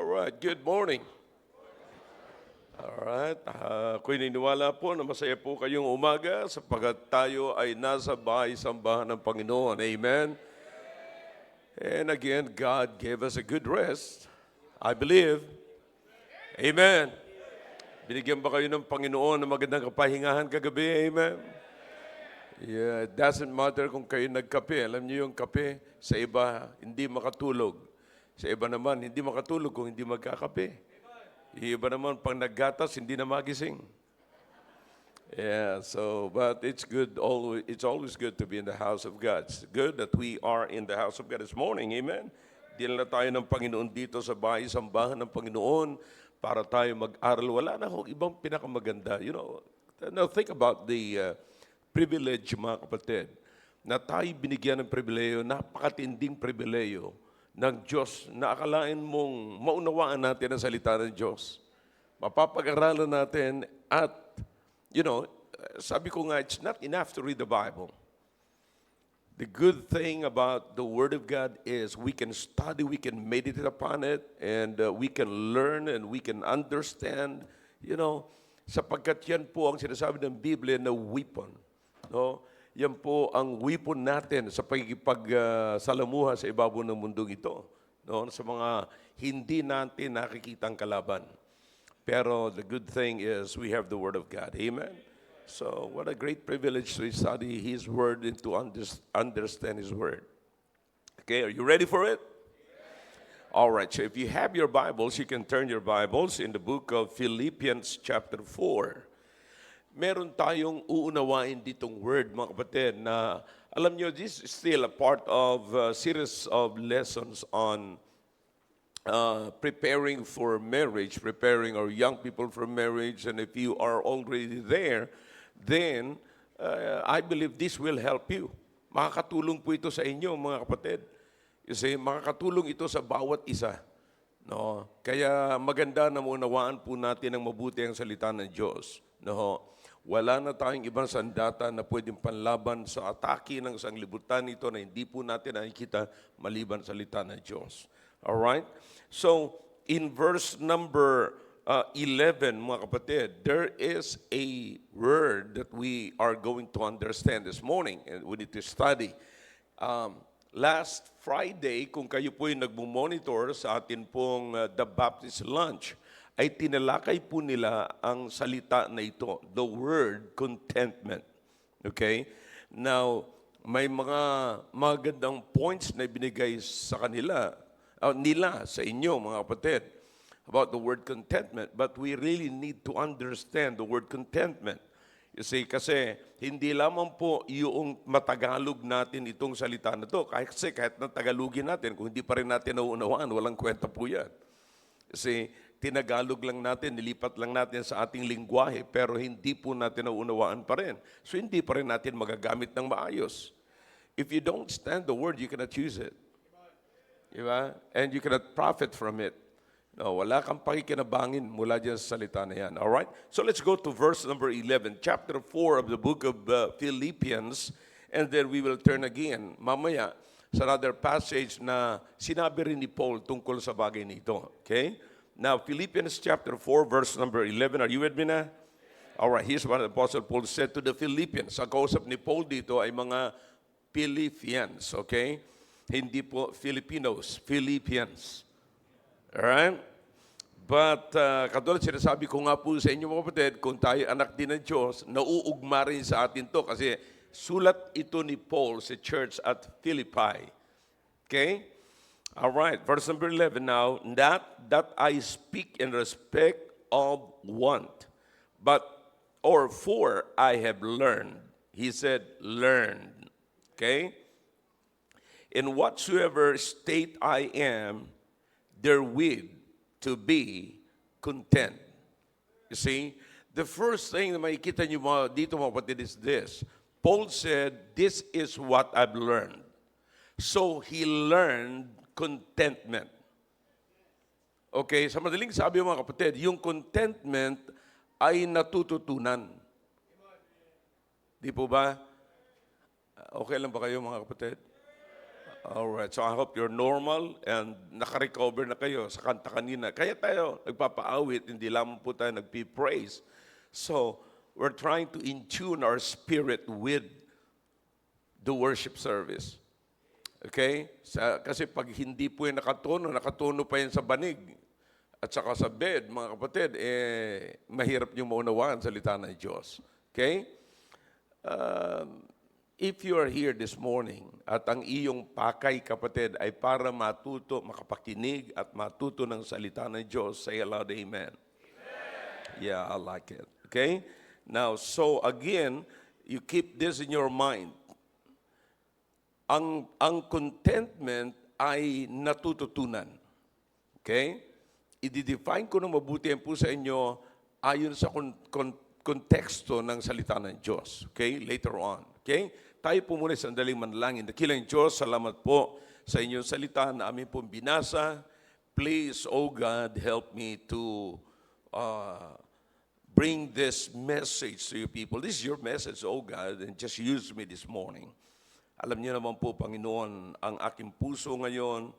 right, good morning. Alright, ako'y niniwala po na masaya po kayong umaga sapagkat tayo ay nasa bahay-sambahan ng Panginoon. Amen? And again, God gave us a good rest. I believe. Amen. Binigyan ba kayo ng Panginoon ng magandang kapahingahan kagabi? Amen? Yeah, it doesn't matter kung kayo nagkape. Alam niyo yung kape, sa iba hindi makatulog. Sa iba naman, hindi makatulog kung hindi magkakape. Iba naman, pang naggatas, hindi na magising. Yeah, so, but it's good, it's always good to be in the house of God. It's good that we are in the house of God this morning, amen? Dinala tayo ng Panginoon dito sa bahay-sambahan ng Panginoon para tayo mag-aral. Wala na akong ibang pinakamaganda. Now think about the privilege, mga kapatid, na tayo binigyan ng pribileyo, napakatinding pribileyo ng Diyos na akalain mong maunawaan natin ang salita ng Diyos. Mapapag-aralan natin at, sabi ko nga, it's not enough to read the Bible. The good thing about the Word of God is we can study, we can meditate upon it, and we can learn and we can understand, sapagkat yan po ang sinasabi ng Biblia na weapon. No? Yan po ang weapon natin sa pagkikipagsalamuha sa ibabaw ng mundong ito. No? Sa mga hindi natin nakikitang kalaban. Pero the good thing is we have the Word of God. Amen? So what a great privilege to study His Word and to understand His Word. Okay, are you ready for it? All right, so if you have your Bibles, you can turn your Bibles in the book of Philippians chapter 4. Meron tayong uunawain ditong word, mga kapatid, na alam nyo, this is still a part of a series of lessons on preparing for marriage, preparing our young people for marriage. And if you are already there, then I believe this will help you. Makakatulong po ito sa inyo, mga kapatid. Kasi makakatulong ito sa bawat isa. No? Kaya maganda na maunawaan po natin ang mabuti ang salita ng Diyos. No? Wala na tayong ibang sandata na pwedeng panlaban sa atake ng sanglibutan nito na hindi po natin nakikita maliban sa salita ng Diyos. Alright? So, in verse number 11, mga kapatid, there is a word that we are going to understand this morning and we need to study. Last Friday, kung kayo po'y nagmumonitor sa atin pong The Baptist Lunch, ay tinalakay po nila ang salita na ito, the word contentment. Okay? Now, may mga magandang points na binigay sa kanila, nila sa inyo, mga kapatid, about the word contentment. But we really need to understand the word contentment. You see, kasi hindi lamang po yung matagalog natin itong salita na ito. Kasi kahit na Tagalogin natin, kung hindi pa rin natin nauunawaan, walang kwenta po yan. Kasi tinagalog lang natin, nilipat lang natin sa ating lingwahe, pero hindi po natin naunawaan pa rin. So hindi pa rin natin magagamit ng maayos. If you don't stand the word, you cannot use it. Diba? And you cannot profit from it. No, wala kang pakikinabangin mula dyan sa salita na yan. Alright? So let's go to verse number 11, chapter 4 of the book of Philippians, and then we will turn again mamaya sa another passage na sinabi rin ni Paul tungkol sa bagay nito. Okay? Now, Philippians chapter 4, verse number 11. Are you with me na? All right, here's what the Apostle Paul said to the Philippians. Ang kausap ni Paul dito ay mga Philippians, okay? Hindi po Filipinos, Philippians. All right? But, katulad sinasabi ko nga po sa inyo mga kapatid, kung tayo anak din ng Diyos, nauugma rin sa atin to kasi sulat ito ni Paul sa church at Philippi. Okay? All right, verse number 11 now, not that I speak in respect of want, for I have learned. He said, learned. Okay? In whatsoever state I am, therewith to be content. You see, the first thing na makikita nyo dito mga kapatid is this. Paul said, this is what I've learned. So he learned contentment. Okay, sa madaling sabi mga kapatid, yung contentment ay natututunan. Di po ba? Okay lang ba kayo mga kapatid? Alright, so I hope you're normal and nakarecover na kayo sa kanta kanina. Kaya tayo nagpapaawit, hindi lamang po tayo nagpi-praise. So, we're trying to in-tune our spirit with the worship service. Okay? Kasi pag hindi po yung nakatono pa yan sa banig at saka sa bed, mga kapatid, mahirap yung maunawaan sa salita ng Diyos. Okay? If you are here this morning at ang iyong pakay, kapatid, ay para matuto, makapakinig at matuto ng salita ng Diyos, say aloud, amen. Yeah, I like it. Okay? Now, so again, you keep this in your mind. Ang contentment ay natututunan. Okay? I-define ko na mabuti po sa inyo ayon sa konteksto ng salita ng Diyos. Okay? Later on. Okay? Tayo po muna sandaling manalangin. Dakilang Diyos, salamat po sa inyong salita na amin pong binasa. Please, oh God, help me to bring this message to you people. This is your message, oh God, and just use me this morning. Alam niyo naman po, Panginoon, ang aking puso ngayon,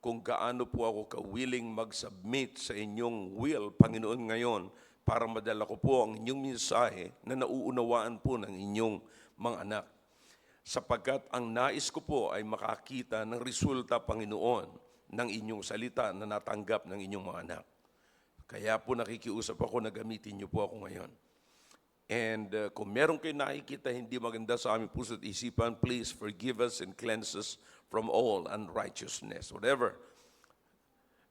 kung gaano po ako ka-willing mag-submit sa inyong will, Panginoon, ngayon, para madala ko po ang inyong mensahe na nauunawaan po ng inyong mga anak. Sapagkat ang nais ko po ay makakita ng resulta, Panginoon, ng inyong salita na natanggap ng inyong mga anak. Kaya po nakikiusap ako na gamitin niyo po ako ngayon. And kung meron kayo nakikita hindi maganda sa aming puso at isipan, please forgive us and cleanse us from all unrighteousness. Whatever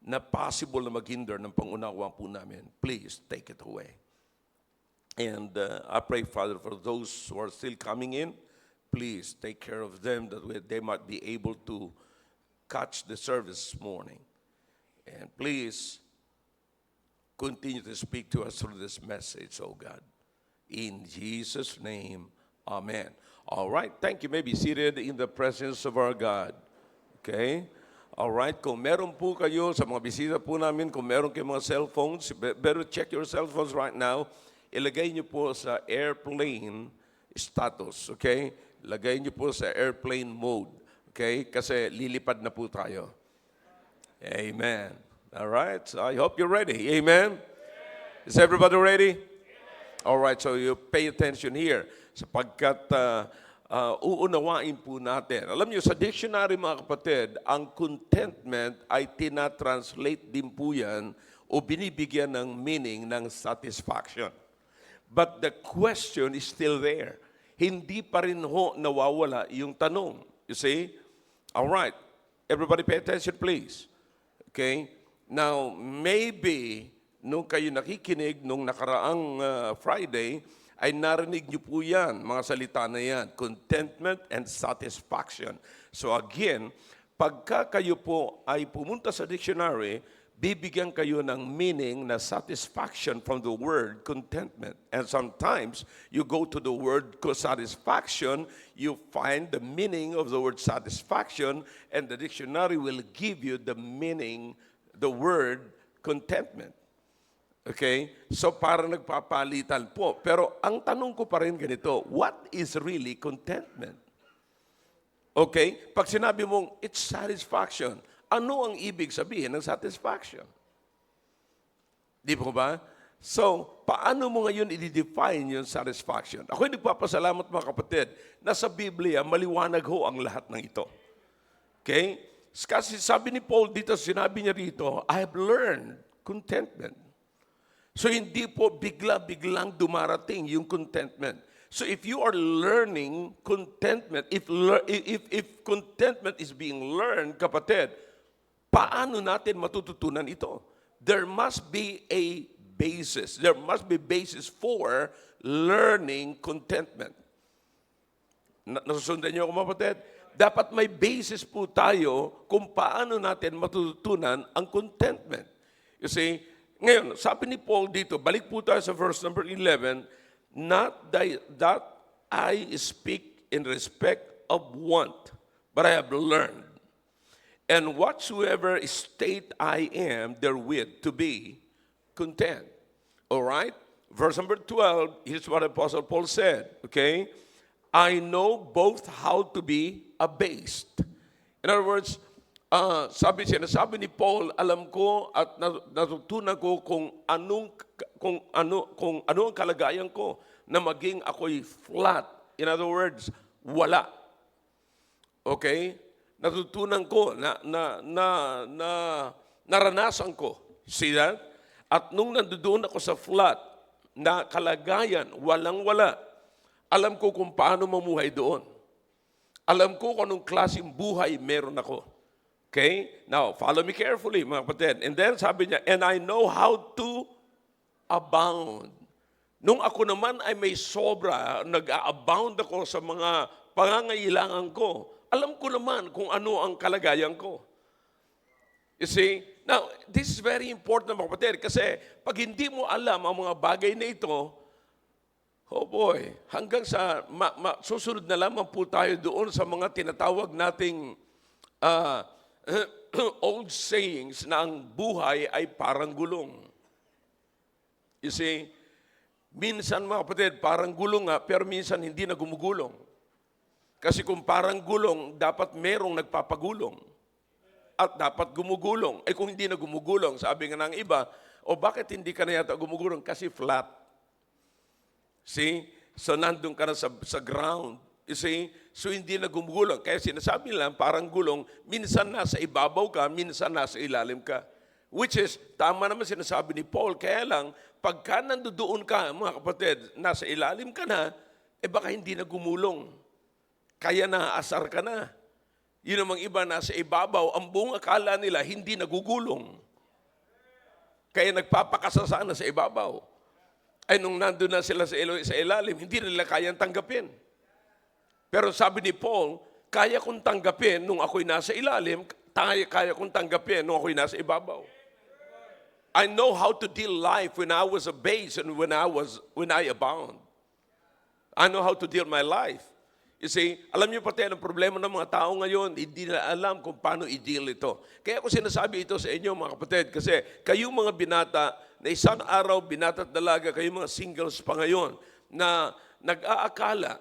na possible na maghinder ng pangunawa po namin, please take it away. And I pray, Father, for those who are still coming in, please take care of them that they might be able to catch the service this morning. And please continue to speak to us through this message, oh God. In Jesus' name, amen. All right, thank you. You may be seated in the presence of our God. Okay? All right, kung meron po kayo, sa mga bisita po namin, kung meron kayo mga cellphones, better check your cell phones right now. Ilagay niyo po sa airplane status, okay? Lagay niyo po sa airplane mode, okay? Kasi lilipad na po tayo. Amen. All right, so I hope you're ready. Amen? Is everybody ready? All right, so you pay attention here sapagkat uunawain po natin. Alam niyo, sa dictionary, mga kapatid, ang contentment ay tinatranslate din po yan o binibigyan ng meaning ng satisfaction. But the question is still there. Hindi pa rin ho nawawala yung tanong. You see? All right. Everybody pay attention, please. Okay? Now, maybe, nung kayo nakikinig nung nakaraang Friday, ay narinig niyo po yan, mga salita na yan, contentment and satisfaction. So again, pagka kayo po ay pumunta sa dictionary, bibigyan kayo ng meaning na satisfaction from the word contentment. And sometimes, you go to the word satisfaction, you find the meaning of the word satisfaction, and the dictionary will give you the meaning, the word contentment. Okay? So, parang nagpapalitan po. Pero ang tanong ko pa rin ganito, what is really contentment? Okay? Pag sinabi mong, it's satisfaction, ano ang ibig sabihin ng satisfaction? Di po ba? So, paano mo ngayon i-define yung satisfaction? Ako'y nagpapasalamat, mga kapatid, na sa Biblia, maliwanag ho ang lahat ng ito. Okay? Kasi sabi ni Paul dito, sinabi niya rito, I have learned contentment. So, hindi po bigla-biglang dumarating yung contentment. So, if you are learning contentment, if contentment is being learned, kapatid, paano natin matututunan ito? There must be a basis. There must be basis for learning contentment. Nasusundan niyo ako, mga kapatid? Dapat may basis po tayo kung paano natin matututunan ang contentment. You see, ngayon, sabi ni Paul dito, balik po tayo sa verse number 11, not that I speak in respect of want, but I have learned. And whatsoever state I am therewith to be content. All right? Verse number 12, here's what Apostle Paul said, okay? I know both how to be abased In other words, sinasabi ni Paul, alam ko at natutunan ko kung ano ang kalagayan ko na maging ako'y flat. In other words, wala. Okay? Natutunan ko naranasan ko. See that? At nung nandoon ako sa flat na kalagayan, walang-wala, alam ko kung paano mamuhay doon. Alam ko kung anong klaseng buhay meron ako. Okay? Now, follow me carefully, mga kapatid. And then sabi niya, and I know how to abound. Nung ako naman ay may sobra, nag-a-abound ako sa mga pangangailangan ko, alam ko naman kung ano ang kalagayan ko. You see? Now, this is very important, mga kapatid, kasi pag hindi mo alam ang mga bagay na ito, oh boy, hanggang sa susunod na lamang po tayo doon sa mga tinatawag nating old sayings na ang buhay ay parang gulong. You see, minsan mga kapatid, parang gulong nga, pero minsan hindi na gumugulong. Kasi kung parang gulong, dapat merong nagpapagulong. At dapat gumugulong. Eh kung hindi na gumugulong, sabi nga ng iba, o bakit hindi ka na yata gumugulong? Kasi flat. See? So nandun ka na sa ground. You see? So hindi na gumugulong. Kaya sinasabi lang, parang gulong, minsan nasa ibabaw ka, minsan nasa ilalim ka. Which is, tama naman sinasabi ni Paul, kaya lang, pagka nandoon ka, mga kapatid, nasa ilalim ka na, eh baka hindi na gumulong. Kaya naasar ka na. Yun namang iba nasa ibabaw, ang buong akala nila hindi nagugulong. Kaya nagpapakasasa na sa ibabaw. Ay nung nandun na sila sa ilalim, hindi nila kayang tanggapin. Pero sabi ni Paul, kaya kong tanggapin nung ako'y nasa ilalim, kaya kong tanggapin nung ako'y nasa ibabaw. I know how to deal life when I was a base and when I abound. I know how to deal my life. You see, alam niyo pati ang problema ng mga tao ngayon, hindi na alam kung paano i-deal ito. Kaya ako sinasabi ito sa inyo mga kapatid, kasi kayong mga binata, na isang araw binata at dalaga, kayong mga singles pa ngayon, na nag-aakala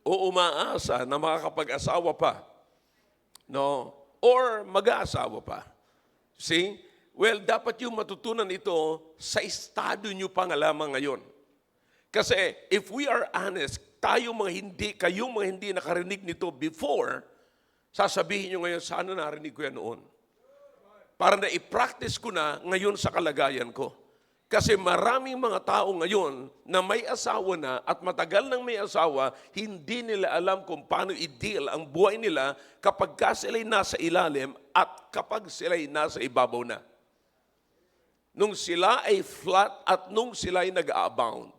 o umaasa na makakapag-asawa pa, no? Or mag-aasawa pa. See? Well, dapat yung matutunan ito sa estado nyo pa nga lamang ngayon. Kasi if we are honest, kayong mga hindi nakarinig nito before, sasabihin nyo ngayon, sana narinig ko yan noon. Para na i-practice ko na ngayon sa kalagayan ko. Kasi maraming mga tao ngayon na may asawa na at matagal nang may asawa, hindi nila alam kung paano i-deal ang buhay nila kapag sila'y nasa ilalim at kapag sila'y nasa ibabaw na. Nung sila ay flat at nung sila ay nag-abound.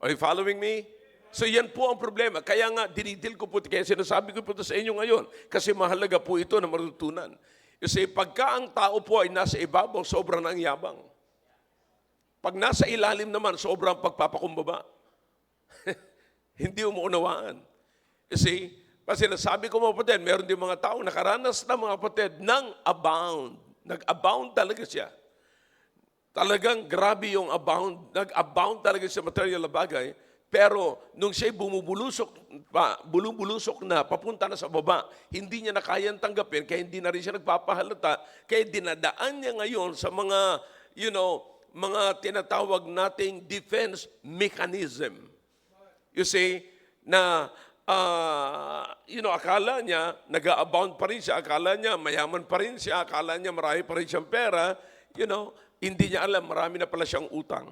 Are you following me? So yan po ang problema. Kaya nga, dinidil ko po, kaya sinasabi ko po ito sa inyo ngayon, kasi mahalaga po ito na matutunan. Kasi pagka ang tao po ay nasa ibabaw, sobrang ang yabang. Pag nasa ilalim naman, sobrang pagpapakumbaba. Hindi umuunawaan. Kasi, sinasabi ko mga kapatid, meron din mga tao nakaranas na mga kapatid ng abound. Nag-abound talaga siya. Talagang grabe yung abound. Nag-abound talaga siya material na bagay. Pero nung siya'y bumubulusok na, papunta na sa baba, hindi niya na kayang tanggapin, kaya hindi na rin siya nagpapahalata, kaya dinadaan niya ngayon sa mga, mga tinatawag nating defense mechanism. You see, na, akala niya, nag-abound pa rin siya, akala niya, mayaman pa rin siya, akala niya, marami pa rin siyang pera, hindi niya alam, marami na pala siyang utang.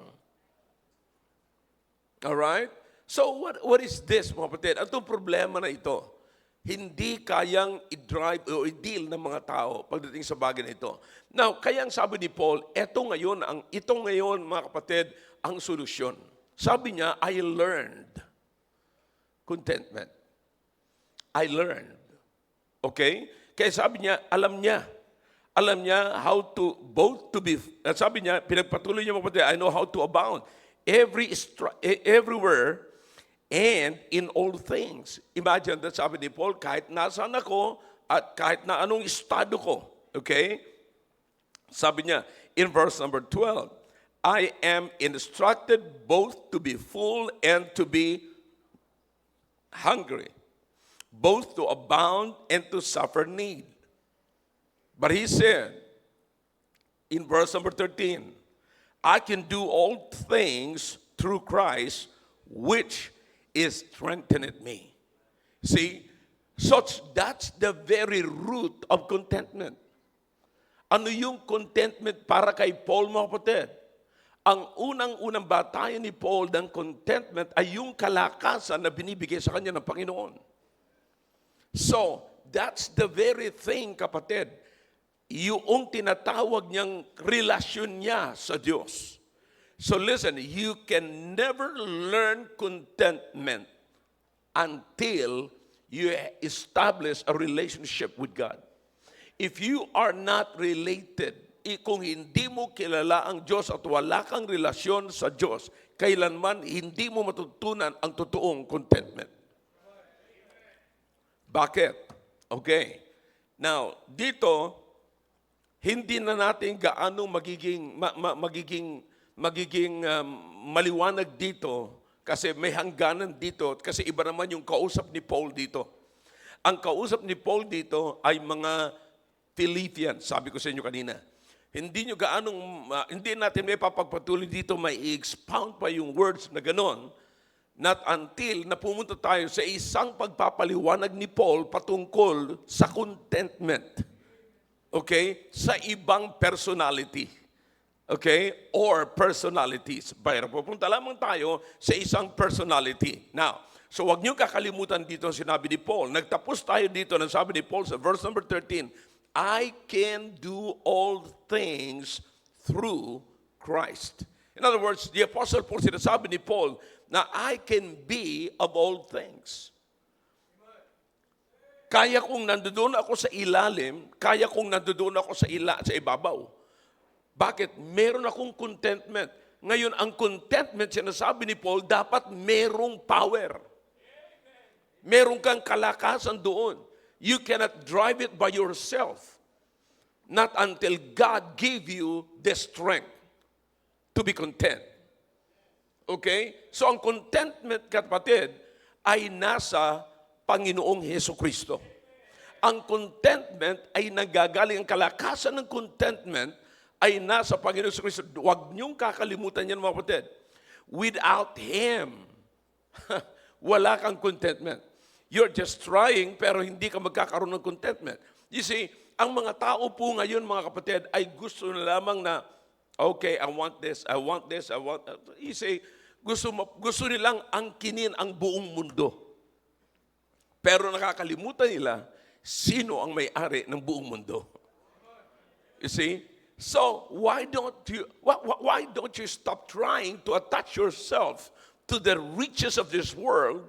Alright? So, what is this, mga kapatid? Itong problema na ito, hindi kayang i-drive o i-deal ng mga tao pagdating sa bagay na ito. Now, kaya ang sabi ni Paul, ito ngayon, mga kapatid, ang solusyon. Sabi niya, I learned contentment. I learned. Okay? Kaya sabi niya, alam niya how to both to be, sabi niya, pinagpatuloy niya mga kapatid, I know how to abound. Everywhere and in all things. Imagine that sabi ni Paul, kahit nasaan ako at kahit na anong estado ko. Okay? Sabi niya, in verse number 12, I am instructed both to be full and to be hungry, both to abound and to suffer need. But he said, in verse number 13, I can do all things through Christ, which is strengthened me. See, that's the very root of contentment. Ano yung contentment para kay Paul, mga kapatid? Ang unang-unang batayan ni Paul ng contentment ay yung kalakasan na binibigay sa kanya ng Panginoon. So, that's the very thing, kapatid, yung tinatawag niyang relasyon niya sa Diyos. So listen, you can never learn contentment until you establish a relationship with God. If you are not related, kung hindi mo kilala ang Diyos at wala kang relasyon sa Diyos, kailanman hindi mo matutunan ang totoong contentment. Bakit? Okay. Now, dito, hindi na natin gaano magiging maliwanag dito kasi may hangganan dito kasi iba naman yung kausap ni Paul dito. Ang kausap ni Paul dito ay mga Philippians, sabi ko sa inyo kanina. Hindi natin may papagpatuloy dito, may i-expound pa yung words na ganon, not until na pumunta tayo sa isang pagpapaliwanag ni Paul patungkol sa contentment. Okay? Sa ibang personality. Okay? Or personalities. Pero pupunta lamang tayo sa isang personality. Now, so wag niyo kakalimutan dito ang sinabi ni Paul. Nagtapos tayo dito ng sabi ni Paul sa verse number 13, I can do all things through Christ. In other words, the Apostle Paul sinasabi ni Paul na I can be of all things. Kaya kong nandoon ako sa ilalim, kaya kong nandoon ako sa ibabaw. Bakit? Meron akong contentment. Ngayon, ang contentment, sinasabi ni Paul, dapat merong power. Meron kang kalakasan doon. You cannot drive it by yourself. Not until God gave you the strength to be content. Okay? So ang contentment, kapatid, ay nasa Panginoong Hesukristo. Ang contentment ay nagagaling, ang kalakasan ng contentment ay nasa Panginoong Hesukristo. Huwag niyong kakalimutan yan, mga kapatid. Without Him, wala kang contentment. You're just trying, pero hindi ka magkakaroon ng contentment. You see, ang mga tao po ngayon, mga kapatid, ay gusto na lamang na, okay, I want this, I want this, I want that. You see, gusto nilang angkinin ang buong mundo. Pero nakakalimutan nila, sino ang may-ari ng buong mundo? You see? So, why don't you stop trying to attach yourself to the riches of this world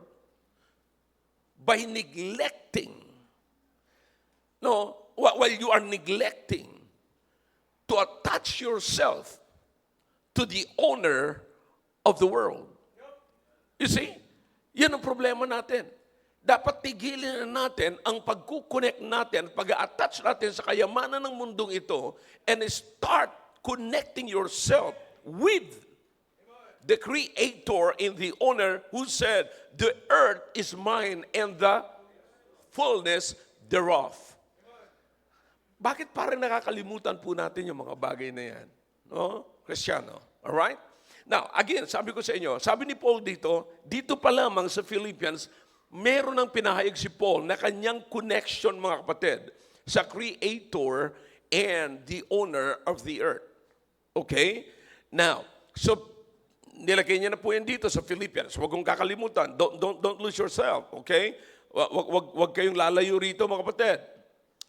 by neglecting, while you are neglecting to attach yourself to the owner of the world. You see? Yan ang problema natin. Dapat tigilin na natin ang pagkukonect natin, pag-attach natin sa kayamanan ng mundong ito and start connecting yourself with the Creator and the owner who said, the earth is mine and the fullness thereof. Bakit parang nakakalimutan po natin yung mga bagay na yan? No? Kristiyano. Alright? Now, again, sabi ko sa inyo, sabi ni Paul dito pa lamang sa Philippians, meron ng pinahayag si Paul na kanyang connection, mga kapatid, sa Creator and the owner of the earth. Okay? Now, so, nilagay niya na po yan dito sa Philippians. Huwag kong kakalimutan. Don't lose yourself. Okay? Huwag kayong lalayo rito, mga kapatid.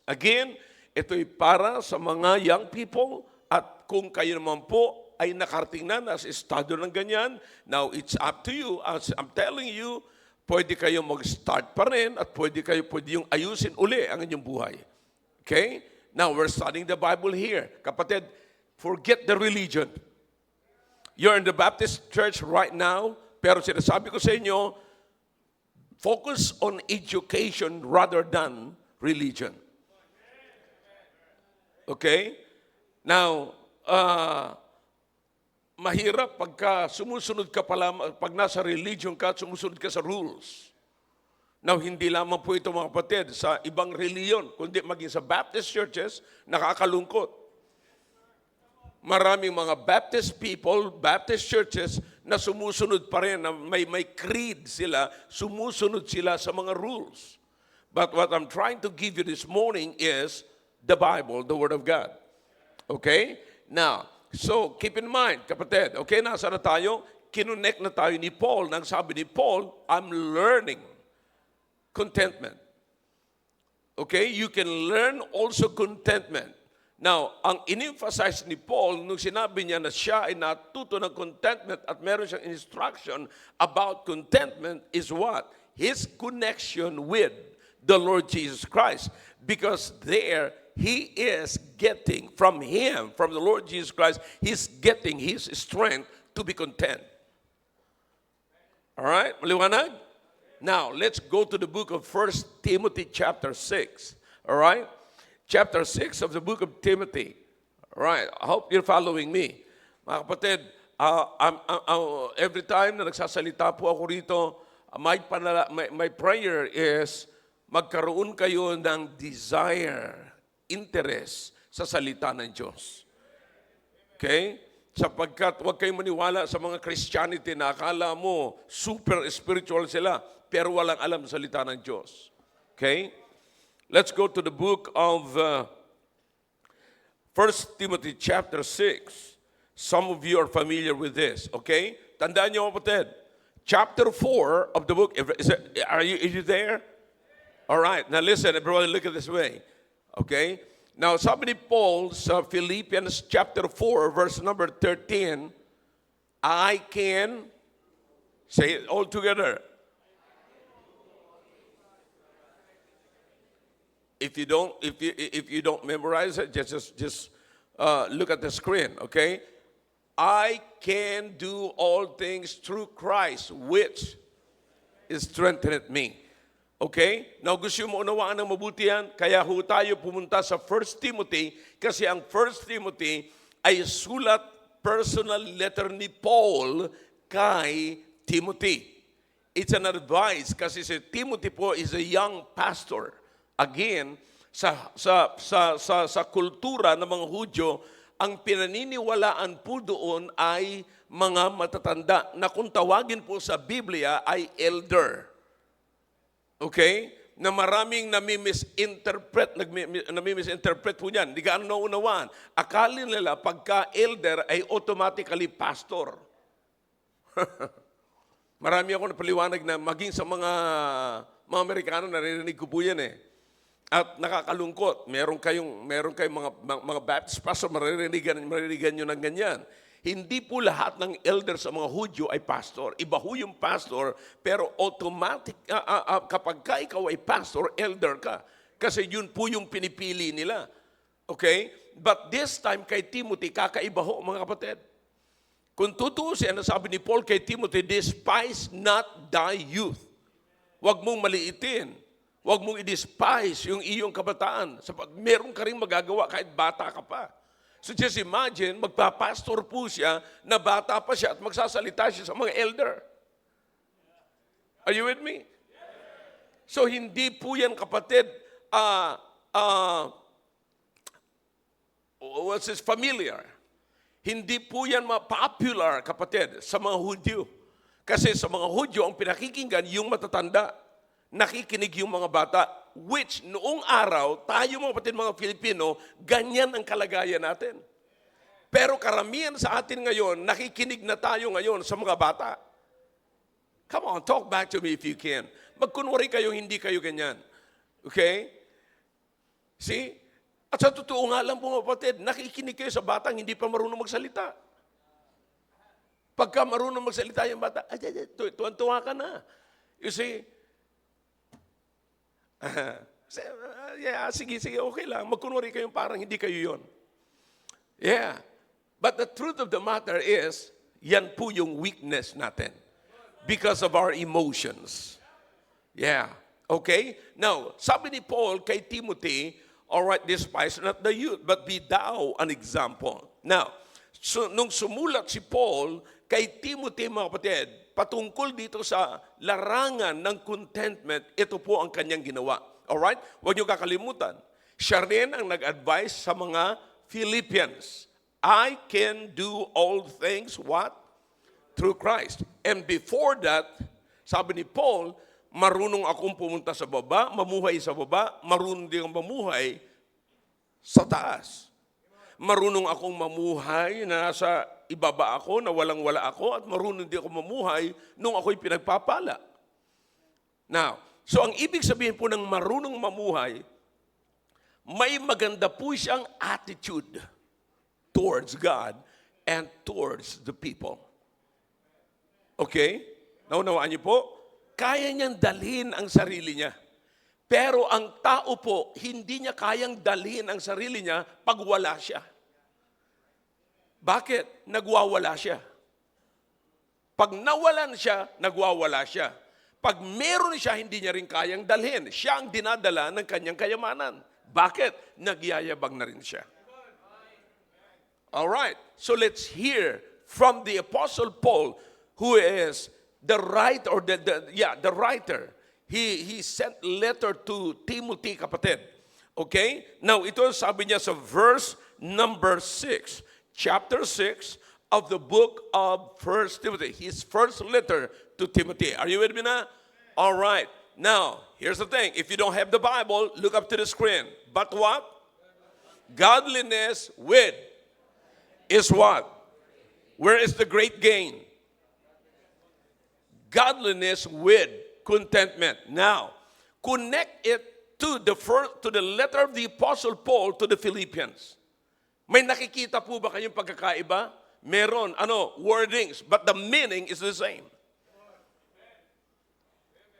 Again, ito'y para sa mga young people at kung kayo naman po ay nakarating na nasa estado ng ganyan, now it's up to you. As I'm telling you, pwede kayo mag-start pa rin at pwede yung ayusin uli ang inyong buhay. Okay? Now, we're studying the Bible here. Kapatid, forget the religion. You're in the Baptist church right now, pero sinasabi ko sa inyo, focus on education rather than religion. Okay? Now, mahirap pagka sumusunod ka pala, pag nasa religion ka, sumusunod ka sa rules. Now, hindi lamang po ito mga kapatid sa ibang reliyon, kundi maging sa Baptist churches, nakakalungkot. Maraming mga Baptist people, Baptist churches na sumusunod pa rin, na may creed sila, sumusunod sila sa mga rules. But what I'm trying to give you this morning is the Bible, the Word of God. Okay? Now, so keep in mind, kapatid, okay, nasa na tayo? Kinonect na tayo ni Paul, nang sabi ni Paul, I'm learning contentment. Okay? You can learn also contentment. Now, ang in-emphasize ni Paul nung sinabi niya na siya ay natuto ng contentment at meron siyang instruction about contentment is what? His connection with the Lord Jesus Christ. Because there, he is getting from him, from the Lord Jesus Christ, he's getting his strength to be content. All right? Maliwanag? Now, let's go to the book of 1 Timothy chapter 6. All right? Chapter 6 of the book of Timothy. All right? I hope you're following me. Mga kapatid, every time na nagsasalita po ako rito, my prayer is magkaroon kayo ng desire, interest sa salita ng Diyos. Okay? Sapagkat huwag kayong maniwala sa mga Christianity na akala mo super spiritual sila, pero walang alam sa salita ng Diyos. Okay? Let's go to the book of 1 Timothy chapter 6. Some of you are familiar with this. Okay? Tandaan niyo, kapatid. Chapter 4 of the book. Are you there? All right. Now listen, everyone, look at this way. Okay? Now, sabi ni Paul sa Philippians chapter 4, verse number 13, I can, say it all together. If you don't memorize it, just look at the screen, okay? I can do all things through Christ, which is strengthened me. Okay? Now, gusto mo unawaan ng mabuti yan? Kaya ho tayo pumunta sa 1 Timothy kasi ang 1 Timothy ay sulat, personal letter ni Paul kay Timothy. It's an advice kasi si Timothy po is a young pastor. Again, sa kultura ng mga Hudyo, ang pinaniniwalaan po doon ay mga matatanda na kung tawagin po sa Biblia ay elder. Okay? Na maraming nami-misinterpret po niyan. Hindi ka naunawaan. Akala nila pagka elder ay automatically pastor. Marami ako napaliwanag na maging sa mga Amerikano, naririnig ko po yan eh. At nakakalungkot, meron kayong mga Baptist pastor, maririgan nyo ng ganyan. Hindi po lahat ng elder sa mga Hudyo ay pastor. Iba ho yung pastor, pero automatic, kapag ka ikaw ay pastor, elder ka. Kasi yun po yung pinipili nila. Okay? But this time kay Timothy, kakaiba ho mga kapatid. Kung tutuusin, sabi ni Paul kay Timothy, despise not thy youth. Huwag mong maliitin. Huwag mong i-despise yung iyong kabataan. Meron ka rin magagawa kahit bata ka pa. So just imagine, magpapastor po siya, na bata pa siya at magsasalita siya sa mga elder. Are you with me? So hindi po yan, kapatid, what's this, familiar. Hindi po yan popular, kapatid, sa mga Hudyo. Kasi sa mga Hudyo, ang pinakikinggan, yung matatanda. Nakikinig yung mga bata, which noong araw, tayo mga kapatid, mga Filipino, ganyan ang kalagayan natin. Pero karamihan sa atin ngayon, nakikinig na tayo ngayon sa mga bata. Come on, talk back to me if you can. Magkunwari kayo, hindi kayo ganyan. Okay? See? At sa totoo nga lang po mga kapatid, nakikinig kayo sa batang hindi pa marunong magsalita. Pagka marunong magsalita yung bata, tuwan-tuwa ka na. You see? Yeah, sige, okay lang. Magkunwari kayong parang hindi kayo yon. Yeah. But the truth of the matter is, yan po yung weakness natin. Because of our emotions. Yeah. Okay? Now, sabi ni Paul kay Timothy, all right, despise not the youth, but be thou an example. Now, So, nung sumulat si Paul kay Timothy, mga kapatid, patungkol dito sa larangan ng contentment, ito po ang kanyang ginawa. Alright? Huwag niyo kakalimutan. Siya rin ang nag-advise sa mga Philippians. I can do all things, what? Through Christ. And before that, sabi ni Paul, marunong akong pumunta sa baba, mamuhay sa baba, marunong din akong mamuhay sa taas. Marunong akong mamuhay na nasa ibaba ako, na walang-wala ako, at marunong din ako mamuhay nung ako'y pinagpapala. Now, so ang ibig sabihin po ng marunong mamuhay, may maganda po siyang attitude towards God and towards the people. Okay? Naunawaan niyo po? Kaya niyang dalhin ang sarili niya. Pero ang tao po, hindi niya kayang dalhin ang sarili niya pag wala siya. Bakit? Nagwawala siya. Pag nawalan siya, nagwawala siya. Pag meron siya, hindi niya rin kayang dalhin. Siya ang dinadala ng kanyang kayamanan. Bakit? Nagyayabang na rin siya. Alright, so let's hear from the Apostle Paul, who is the writer, or the writer. He sent letter to Timothy, kapatid. Okay? Now, ito sabi niya sa verse number 6, chapter 6 of the book of 1 Timothy. His first letter to Timothy. Are you with me now? All right. Now, here's the thing. If you don't have the Bible, look up to the screen. But what? Godliness with is what? Where is the great gain? Godliness with contentment. Now, connect it to the letter of the Apostle Paul to the Philippians. May nakikita po ba kayong pagkakaiba? Meron, wordings, but the meaning is the same.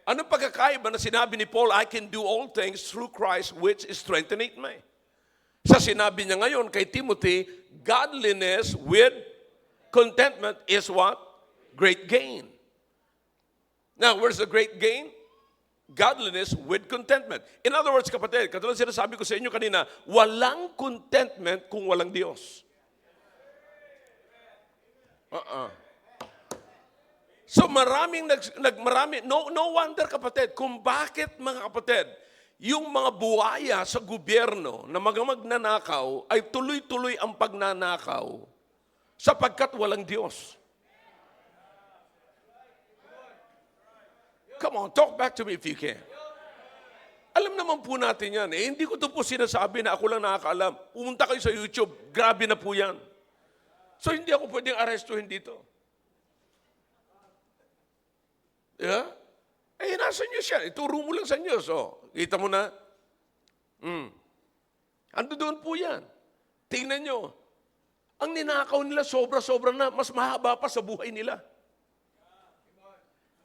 Anong pagkakaiba na sinabi ni Paul, I can do all things through Christ which strengtheneth me? Sa sinabi niya ngayon kay Timothy, godliness with contentment is what? Great gain. Now, where's the great gain? Godliness with contentment. In other words, kapatid, katulad sinasabi ko sa inyo kanina, walang contentment kung walang Diyos. So maraming no wonder, kapatid, kung bakit, mga kapatid, yung mga buhaya sa gobyerno na magnanakaw ay tuloy-tuloy ang pagnanakaw sapagkat walang Diyos. Come on, talk back to me if you can. Alam naman po natin yan. Hindi ko ito po sinasabi na ako lang nakakaalam. Pumunta kayo sa YouTube, grabe na po yan. So hindi ako pwedeng arestuhin dito. Yeah? Nasa inyo siya. Ituro mo lang sa inyo. So, kita mo na. Ando doon po yan. Tingnan nyo. Ang ninakaw nila sobra-sobra na, mas mahaba pa sa buhay nila.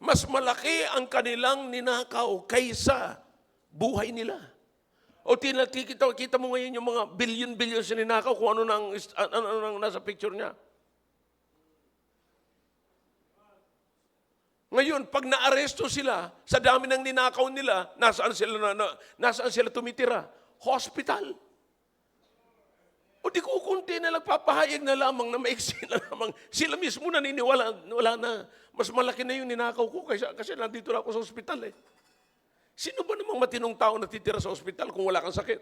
Mas malaki ang kanilang ninakaw kaysa buhay nila. O kita mo ngayon yung mga billion-billion na ninakaw kung ano nang nasa picture niya. Ngayon, pag naaresto sila, sa dami ng ninakaw nila, nasaan sila tumitira? Hospital. O di kukunti na nagpapahayag na lamang na maiksi na lamang. Sila mismo naniniwala, wala na. Mas malaki na yung ninakaw ko kasi nandito na ako sa ospital eh. Sino ba namang matinong tao natitira sa ospital kung wala kang sakit?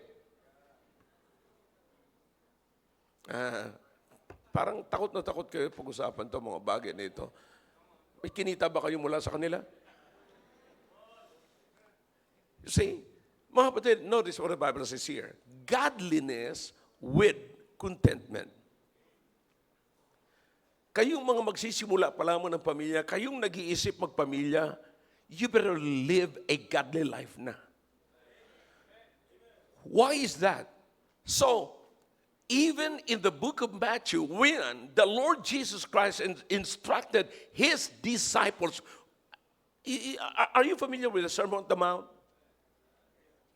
Parang takot na takot kayo pag-usapan to mga bagay na ito. May kinita ba kayo mula sa kanila? You see, mga kapatid, notice what the Bible says here. Godliness with contentment. Kayong mga magsisimula pa lamang ng pamilya, kayong nag-iisip magpamilya, you better live a godly life na. Why is that? So, even in the book of Matthew, when the Lord Jesus Christ instructed His disciples, are you familiar with the Sermon on the Mount?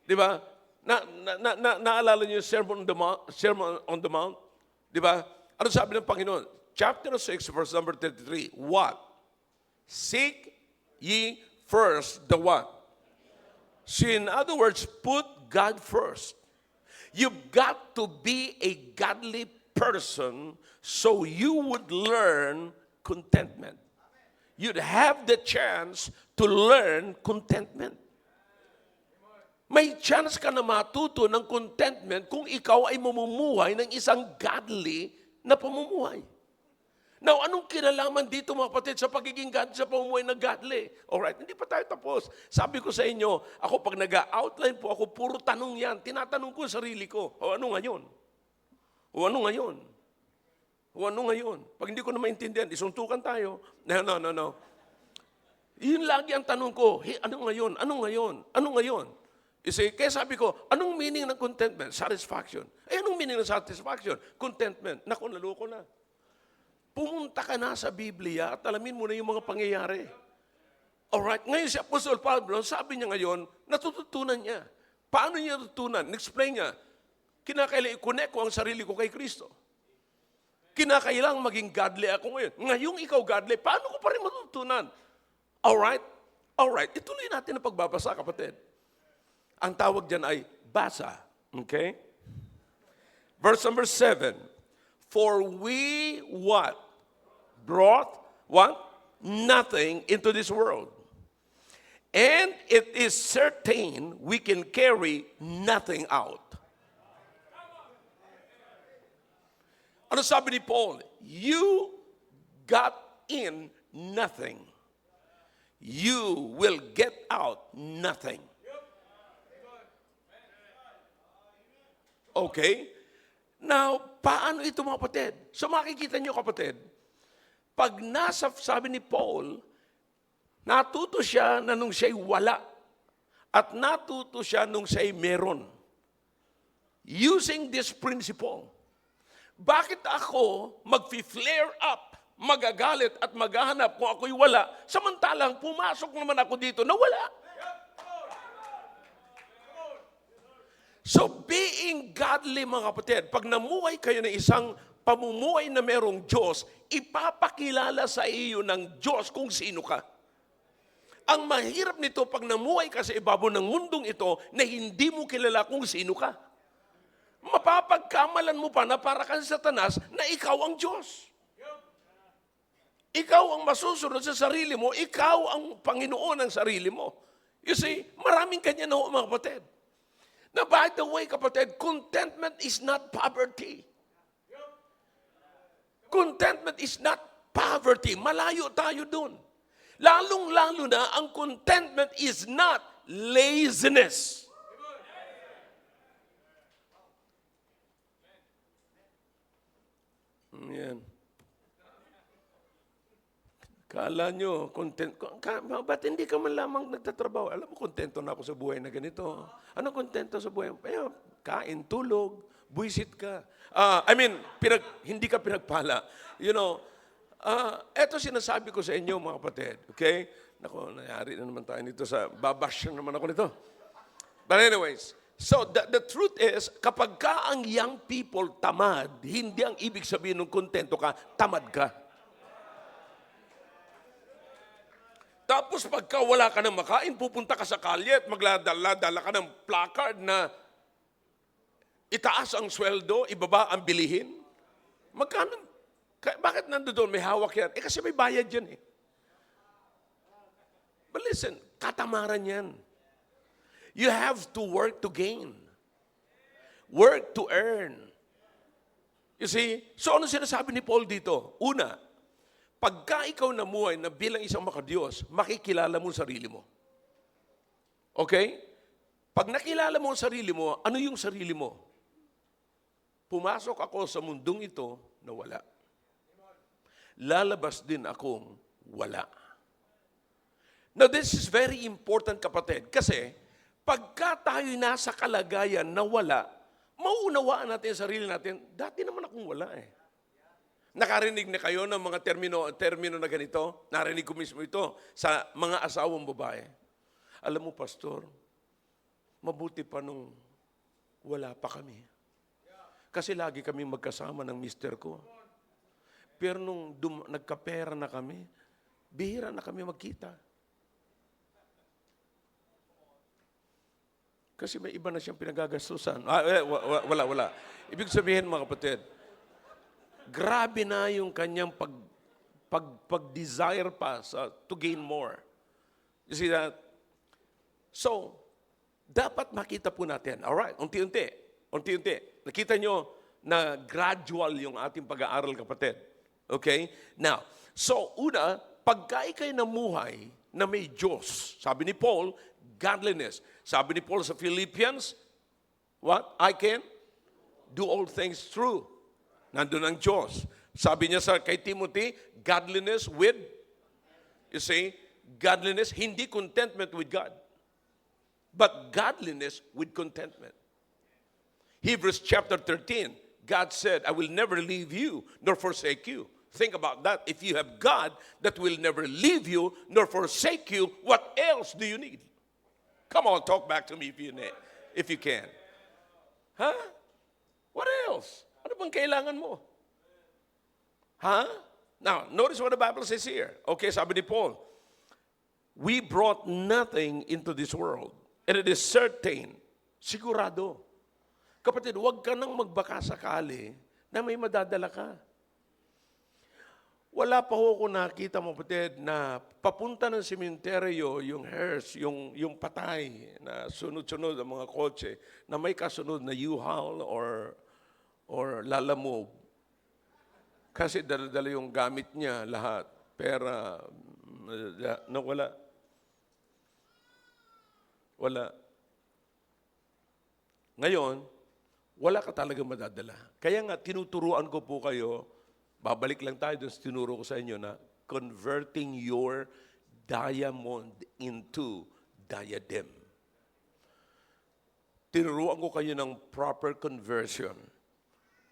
Di ba? Naalala niyo yung Sermon on the Mount? Di ba? Ano sabi ng Panginoon? Chapter 6, verse number 33. What? Seek ye first the what? So in other words, put God first. You've got to be a godly person so you would learn contentment. You'd have the chance to learn contentment. May chance ka na matuto ng contentment kung ikaw ay mamumuhay ng isang godly na pamumuhay. Now, anong kinalaman dito mga kapatid sa pagiging godly, sa pamumuhay na godly? Alright, hindi pa tayo tapos. Sabi ko sa inyo, ako pag nag-outline po ako, puro tanong yan. Tinatanong ko sa sarili ko, o ano ngayon? O ano ngayon? O ano ngayon? Pag hindi ko na maintindihan, isuntukan tayo. No. Yun lagi ang tanong ko, hey, ano ngayon? Ano ngayon? Ano ngayon? Kaya sabi ko, anong meaning ng contentment? Satisfaction. Anong meaning ng satisfaction? Contentment. Naku, naloko na. Pumunta ka na sa Biblia at alamin mo na yung mga pangyayari. Alright, ngayon si Apostle Pablo, sabi niya ngayon, natututunan niya. Paano niya natutunan? Explain niya. Kinakailangan i-connect ko ang sarili ko kay Kristo. Kinakailangan maging godly ako ngayon. Ngayong ikaw godly, paano ko pa rin matutunan? Alright. Ituloy natin ang pagbabasa, kapatid. Ang tawag dyan ay basa. Okay? Verse number 7. For we what? Brought what? Nothing into this world. And it is certain we can carry nothing out. Ano sabi ni Paul? You got in nothing. You will get out nothing. Okay? Now, paano ito mga kapatid? So makikita nyo kapatid, pag sabi ni Paul, natuto siya na nung siya'y wala at natuto siya nung siya'y meron. Using this principle, bakit ako mag-flare up, magagalit at maghahanap kung ako'y wala, samantalang pumasok naman ako dito na wala? So being godly mga kapatid, pag namuhay kayo ng isang pamumuhay na merong Diyos, ipapakilala sa iyo ng Diyos kung sino ka. Ang mahirap nito pag namuhay ka sa ibabaw ng mundong ito na hindi mo kilala kung sino ka. Mapapagkamalan mo pa na para kang Satanas na ikaw ang Diyos. Ikaw ang masusunod sa sarili mo, ikaw ang Panginoon ng sarili mo. You see, maraming kanya na mga kapatid. Now, by the way, kapatid, contentment is not poverty. Contentment is not poverty. Malayo tayo dun. Lalong-lalo na, ang contentment is not laziness. Yan. Kala nyo, ba't hindi ka man lamang nagtatrabaho? Alam mo, kontento na ako sa buhay na ganito. Ano kontento sa buhay? Kain, tulog, buwisit ka. Hindi ka pinagpala. Eto sinasabi ko sa inyo, mga kapatid. Okay? Naku, nangyari na naman tayo nito babash na naman ako nito. But anyways, so the truth is, kapag ka ang young people tamad, hindi ang ibig sabihin ng kontento ka, tamad ka. Tapos pagka wala ka ng makain, pupunta ka sa kalye at magdala ka ng placard na itaas ang sweldo, ibaba ang bilihin. Magkano? Bakit nandoon? May hawak yan. Kasi may bayad yan eh. But listen, katamaran yan. You have to work to gain. Work to earn. You see? So ano sinasabi ni Paul dito? Una, pagka ikaw namuhay na bilang isang makadiyos, makikilala mo ang sarili mo. Okay? Pag nakilala mo ang sarili mo, ano yung sarili mo? Pumasok ako sa mundong ito na wala. Lalabas din akong wala. Now, this is very important, kapatid, kasi pagka tayo nasa kalagayan na wala, mauunawaan natin ang sarili natin, dati naman akong wala eh. Nakarinig na kayo ng mga termino na ganito? Narinig ko mismo ito sa mga asawang babae. Alam mo, pastor, mabuti pa nung wala pa kami. Kasi lagi kami magkasama ng mister ko. Pero nung nagkapera na kami, bihira na kami magkita. Kasi may iba na siyang pinagagastusan. Wala. Ibig sabihin, mga kapatid, Grabe na yung kanyang pag-desire pa to gain more. You see that? So, dapat makita po natin. Alright, unti-unti. Nakita nyo na gradual yung ating pag-aaral, kapatid. Okay? Now, so una, pagka ikay namuhay na may Diyos, sabi ni Paul, godliness. Sabi ni Paul sa Philippians, what? I can do all things through. Nandun ang Diyos. Sabi niya kay Timothy, godliness with, you see, godliness, hindi contentment with God, but godliness with contentment. Hebrews chapter 13, God said, I will never leave you nor forsake you. Think about that. If you have God that will never leave you nor forsake you, what else do you need? Come on, talk back to me if you can. Huh? What else? Ano bang kailangan mo? Huh? Now, notice what the Bible says here. Okay, sabi ni Paul, we brought nothing into this world, and it is certain, sigurado. Kapatid, huwag ka nang magbaka sakali na may madadala ka. Wala pa ho ako nakita mo, kapatid, na papunta ng sementeryo, yung hearse, yung patay na sunod-sunod ang mga kotse, na may kasunod na U-Haul or lalamove. Kasi dala-dala yung gamit niya lahat. Pera, no, wala. Wala. Ngayon, wala ka talaga madadala. Kaya nga, tinuturuan ko po kayo, babalik lang tayo doon sa tinuro ko sa inyo na converting your diamond into diadem. Tinuruan ko kayo ng proper conversion.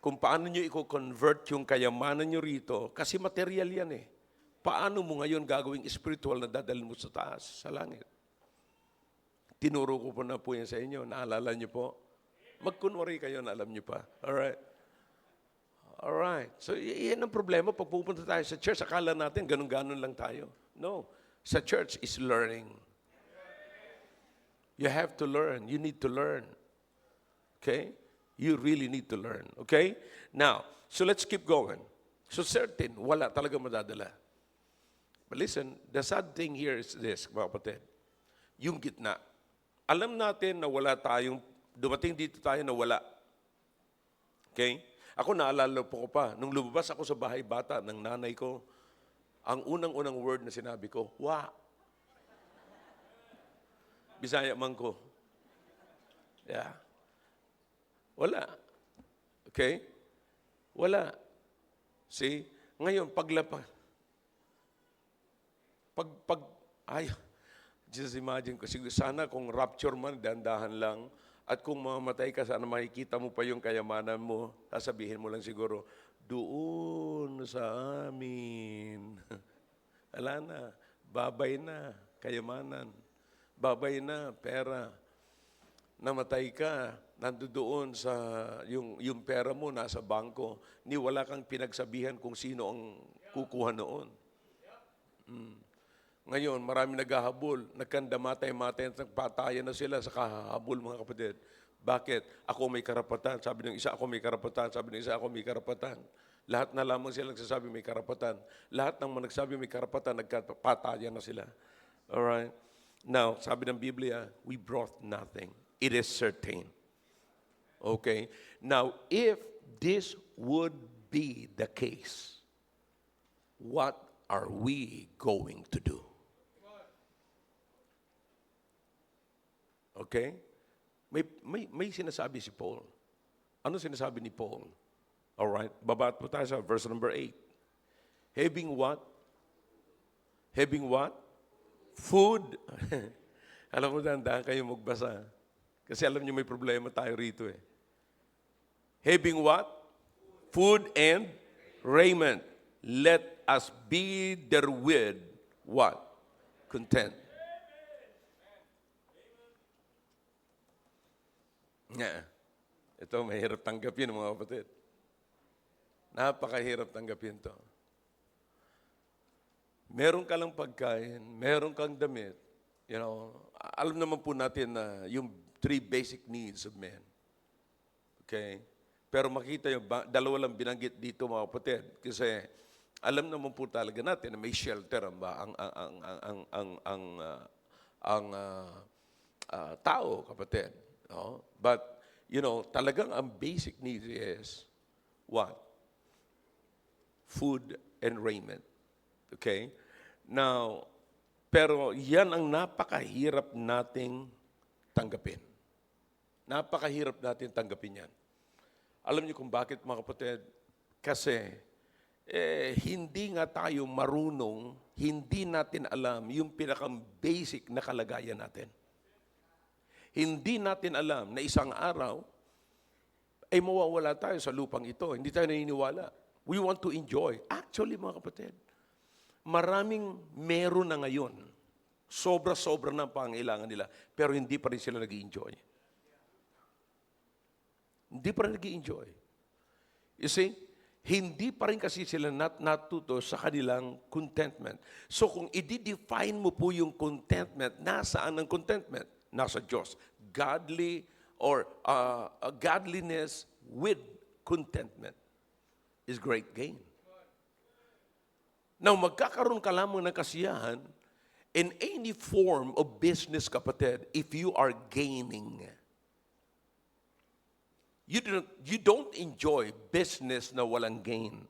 Kung paano nyo i-convert yung kayamanan nyo rito, kasi material yan eh. Paano mo ngayon gagawing spiritual na dadalhin mo sa taas, sa langit? Tinuro ko po na po yan sa inyo. Naalala nyo po? Magkunwari kayo na alam nyo pa. Alright? Alright. So, yan ang problema. Pag pupunta tayo sa church, akala natin ganun-ganun lang tayo. No. Sa church is learning. You have to learn. You need to learn. Okay? You really need to learn. Okay? Now, so let's keep going. So certain, wala talaga madadala. But listen, the sad thing here is this, mga kapatid. Yung gitna. Alam natin na wala tayong, dumating dito tayo na wala. Okay? Ako naalala po ko pa, nung lumabas ako sa bahay bata ng nanay ko, ang unang-unang word na sinabi ko, wa. Bisaya man ko. Yeah. Wala. Okay? Wala. See? Ngayon, just imagine ko, sana kung rapture man, dahan-dahan lang, at kung mamamatay ka, sana makikita mo pa yung kayamanan mo, sasabihin mo lang siguro, doon sa amin. Wala na. Babay na. Kayamanan. Babay na. Pera. Namatay ka. Nandoon sa yung pera mo nasa bangko. Ni wala kang pinagsabihan kung sino ang kukuha noon. Ngayon, marami naghahabol. Nagkandamatay-matay at nagpatayan na sila sa kahabol, mga kapatid. Bakit? Ako may karapatan. Sabi ng isa, ako may karapatan. Sabi ng isa, ako may karapatan. Lahat na lamang silang nagsasabi may karapatan. Lahat ng mga nagsabi may karapatan, nagpatayan na sila. Alright? Now, sabi ng Biblia, we brought nothing. It is certain. Okay? Now, if this would be the case, what are we going to do? Okay? May sinasabi si Paul. Ano sinasabi ni Paul? Alright, baba po tayo sa verse number 8. Having what? Having what? Food. Alam mo, dahan-dahan kayo magbasa. Kasi alam niyo may problema tayo rito eh. Having what? Food and raiment. Let us be therewith what? Content. Yeah. Ito, mahirap tanggapin mga kapatid. Napakahirap tanggapin to. Meron ka lang pagkain, meron kang damit. You know, alam naman po natin na yung 3 basic needs of men. Okay? Pero makita nyo, dalawa lang binanggit dito mga kapatid. Kasi alam naman po talaga natin na may shelter ang tao, kapatid. No? But, talagang ang basic needs is what? Food and raiment. Okay? Now, pero yan ang napakahirap nating tanggapin. Napakahirap natin tanggapin yan. Alam niyo kung bakit, mga kapatid? Kasi hindi nga tayo marunong, hindi natin alam yung pinakang-basic na kalagayan natin. Hindi natin alam na isang araw ay mawawala tayo sa lupang ito. Hindi tayo naniniwala. We want to enjoy. Actually, mga kapatid, maraming meron na ngayon. Sobra-sobra na ang pangailangan nila. Pero hindi pa rin sila nag-i-enjoy. Hindi pa rin nag-i-enjoy. You see, hindi pa rin kasi sila natuto sa kanilang contentment. So kung i-define mo po yung contentment, nasaan ang contentment? Nasa Diyos. Godly or godliness with contentment is great gain. Now, magkakaroon ka lamang ng kasiyahan in any form of business, kapatid, if you are gaining. You don't enjoy business na walang gain.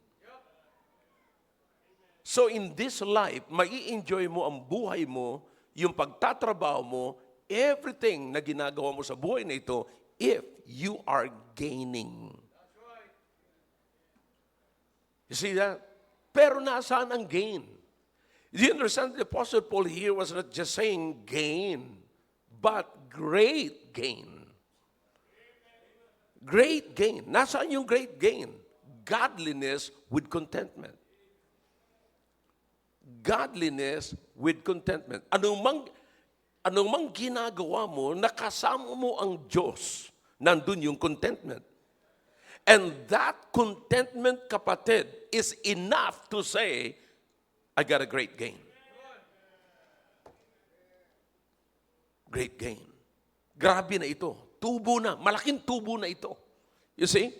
So in this life, mai-enjoy mo ang buhay mo, yung pagtatrabaho mo, everything na ginagawa mo sa buhay na ito, if you are gaining. You see that? Pero nasaan ang gain? Do you understand? The Apostle Paul here was not just saying gain, but great gain. Great gain. Nasaan yung great gain? Godliness with contentment. Godliness with contentment. Anong mang ginagawa mo, nakasama mo ang Diyos, nandun yung contentment. And that contentment, kapatid, is enough to say, I got a great gain. Great gain. Grabe na ito. Tubo na. Malaking tubo na ito. You see?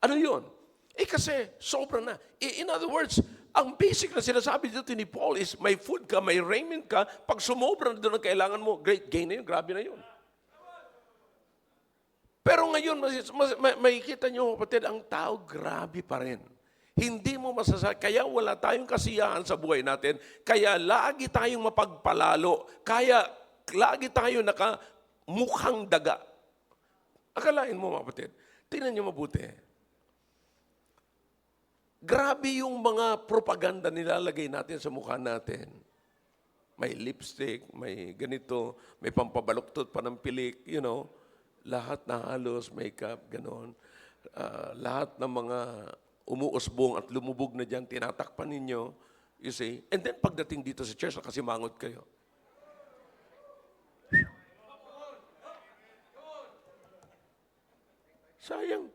Ano yun? Kasi sobra na. In other words, ang basic na sinasabi dito ni Paul is may food ka, may raiment ka. Pag sumobra na doon ang kailangan mo, great gain na yun. Grabe na yun. Pero ngayon, makikita nyo, kapatid, ang tao, grabe pa rin. Hindi mo masasabi. Kaya wala tayong kasiyahan sa buhay natin. Kaya lagi tayong mapagpalalo. Kaya lagi tayo mukhang daga. Akalain mo, mga kapatid, tingnan niyo mabuti. Grabe yung mga propaganda nilalagay natin sa mukha natin. May lipstick, may ganito, may pampabaluktot pa ng pilik, lahat na halos, makeup, ganon. Lahat ng mga umuusbong at lumubog na dyan, tinatakpan ninyo, you see. And then pagdating dito sa church, nakasimangot kayo. Sayang.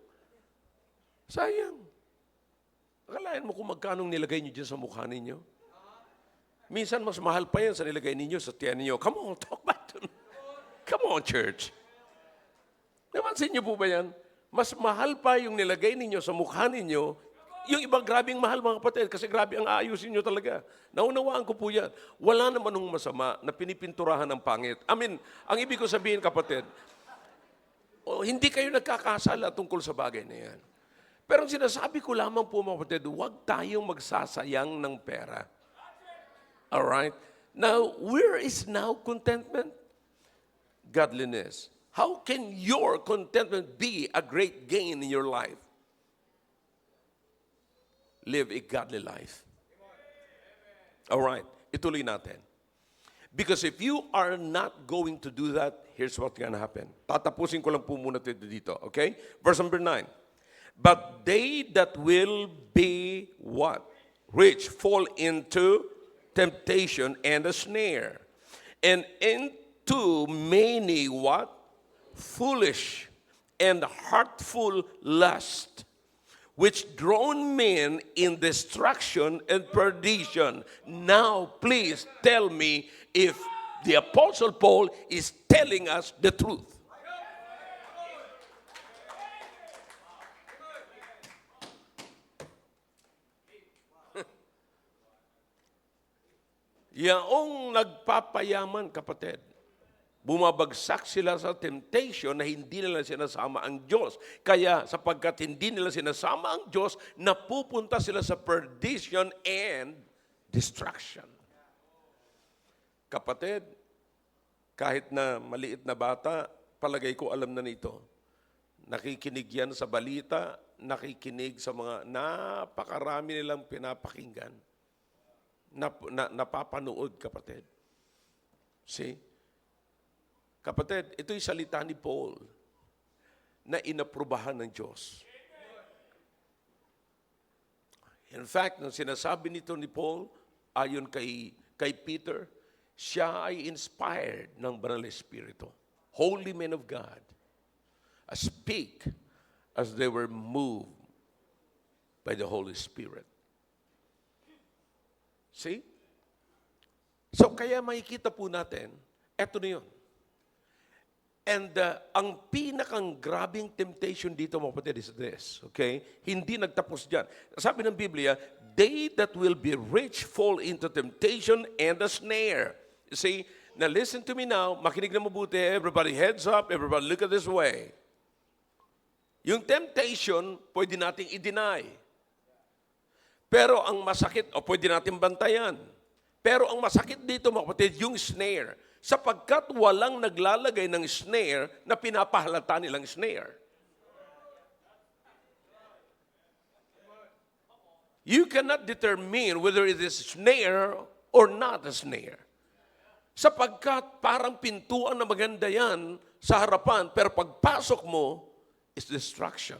Sayang. Akalain mo kung magkanong nilagay niyo dyan sa mukha ninyo? Minsan mas mahal pa yan sa nilagay ninyo sa tiyan ninyo. Come on, talk back to me. Come on, church. Napansin niyo po ba yan? Mas mahal pa yung nilagay ninyo sa mukha ninyo, yung ibang grabing mahal, mga kapatid, kasi grabe ang aayusin nyo talaga. Naunawaan ko po yan. Wala naman nung masama na pinipinturahan ng pangit. Ang ibig ko sabihin, kapatid, hindi kayo nagkakasala tungkol sa bagay na yan. Pero sinasabi ko lamang po, mga kapatid, huwag tayong magsasayang ng pera. Alright? Now, where is now contentment? Godliness. How can your contentment be a great gain in your life? Live a godly life. Alright, ituloy natin. Because if you are not going to do that, here's what's going to happen. Tatapusin ko lang po muna dito, okay? Verse number 9. But they that will be what? Rich fall into temptation and a snare. And into many what? Foolish and heartful lust, which drown men in destruction and perdition. Now, please tell me if the Apostle Paul is telling us the truth. Yaong nagpapayaman, kapatid, bumabagsak sila sa temptation na hindi nila sinasama ang Diyos. Kaya sapagkat hindi nila sinasama ang Diyos, napupunta sila sa perdition and destruction. Kapatid, kahit na maliit na bata, palagay ko alam na nito. Nakikinig yan sa balita, nakikinig sa mga napakarami nilang pinapakinggan. Napapanood, kapatid. See? Kapatid, ito'y salita ni Paul na inaprubahan ng Diyos. In fact, nung sinasabi nito ni Paul, ayon kay Peter, siya ay inspired ng Banal na Espiritu. Holy men of God, speak as they were moved by the Holy Spirit. See? So kaya makikita po natin, eto na yun. And ang pinakang grabing temptation dito, mga kapatid, is this. Okay? Hindi nagtapos dyan. Sabi ng Biblia, they that will be rich fall into temptation and a snare. You see, now listen to me now, makinig na mabuti, everybody heads up, everybody look at this way. Yung temptation, pwede nating i-deny. Pero ang masakit, pwede nating bantayan. Pero ang masakit dito, mga kapatid, yung snare. Sapagkat walang naglalagay ng snare na pinapahalata nilang snare. You cannot determine whether it is snare or not a snare. Sapagkat parang pintuan na maganda yan sa harapan, pero pagpasok mo is destruction.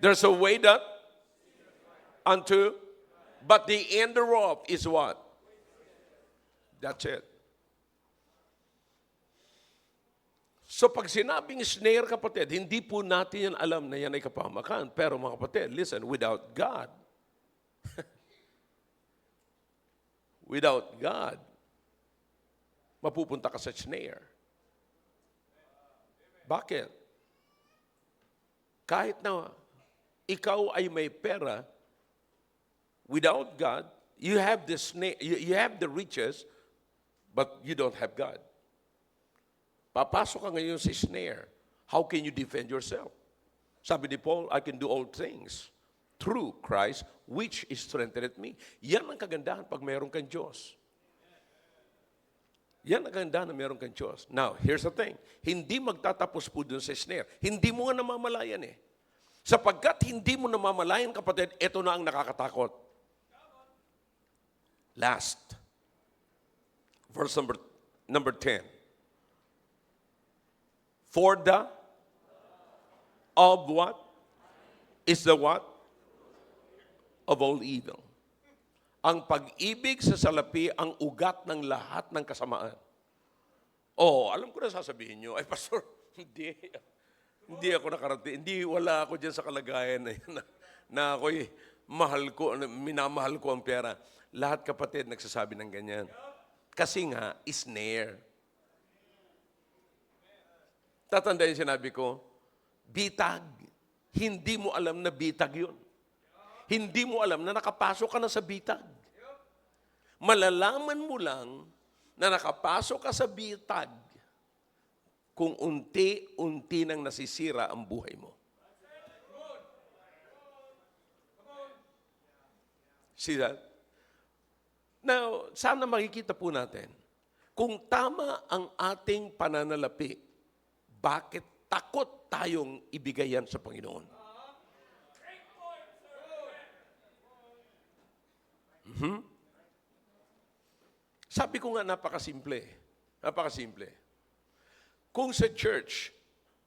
There's a way that unto, but the end thereof is what? That's it. So pag sinabing snare, kapatid, hindi po natin yan alam na yan ay kapahamakan. Pero mga kapatid, listen, without God, without God, mapupunta ka sa snare. Bakit? Kahit na ikaw ay may pera, without God, you have the snare, you have the riches, but you don't have God. Papasok ka ngayon sa snare. How can you defend yourself? Sabi ni Paul, I can do all things through Christ, which is strengthened me. Yan ang kagandahan pag mayroon kang Diyos. Yan ang kagandahan na mayroon kang Diyos. Now, here's the thing. Hindi magtatapos po dun sa snare. Hindi mo nga namamalayan eh. Sapagkat hindi mo namamalayan, kapatid, ito na ang nakakatakot. Last. Verse number 10. For the of what? Is the what? Of all evil. Ang pag-ibig sa salapi ang ugat ng lahat ng kasamaan. Alam ko na sasabihin nyo, ay pastor, hindi ako nakarating, wala ako dyan sa kalagayan na yun, na ako'y minamahal ko ang pera. Lahat kapatid nagsasabi ng ganyan. Kasi nga, snare. Tatandaan yung sinabi ko, bitag. Hindi mo alam na bitag yun. Hindi mo alam na nakapasok ka na sa bitag. Malalaman mo lang na nakapasok ka sa bitag kung unti-unti nang nasisira ang buhay mo. See that? Now, sana makikita po natin, kung tama ang ating pananalapi, bakit takot tayong ibigay yan sa Panginoon? Sabi ko nga, napakasimple. Napakasimple. Kung sa church,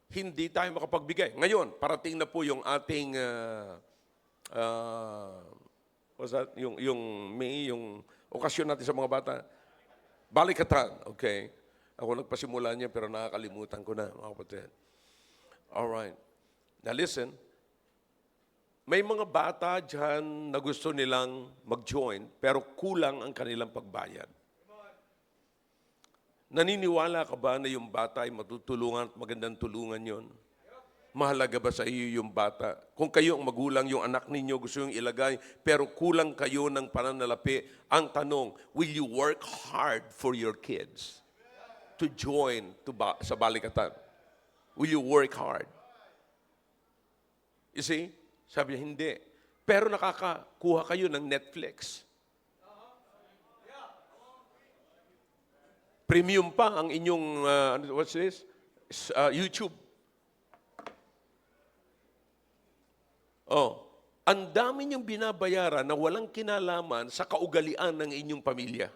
hindi tayo makapagbigay. Ngayon, parating na po yung ating, what's that? Yung okasyon natin sa mga bata. Balikatan, okay? Ako nagpasimula niya pero nakakalimutan ko na, mga kapatid. Alright. Now listen, may mga bata dyan na gusto nilang mag-join pero kulang ang kanilang pagbayad. Naniniwala ka ba na yung bata ay matutulungan at magandang tulungan yon? Mahalaga ba sa iyo yung bata? Kung kayo ang magulang, yung anak ninyo gusto yung ilagay, pero kulang kayo ng pananalapi, ang tanong, will you work hard for your kids to join sa balikatan? Will you work hard? You see? Sabi niya, hindi. Pero nakakakuha kayo ng Netflix. Premium pa ang inyong, what's this? YouTube. Oh, ang dami niyong binabayaran na walang kinalaman sa kaugalian ng inyong pamilya.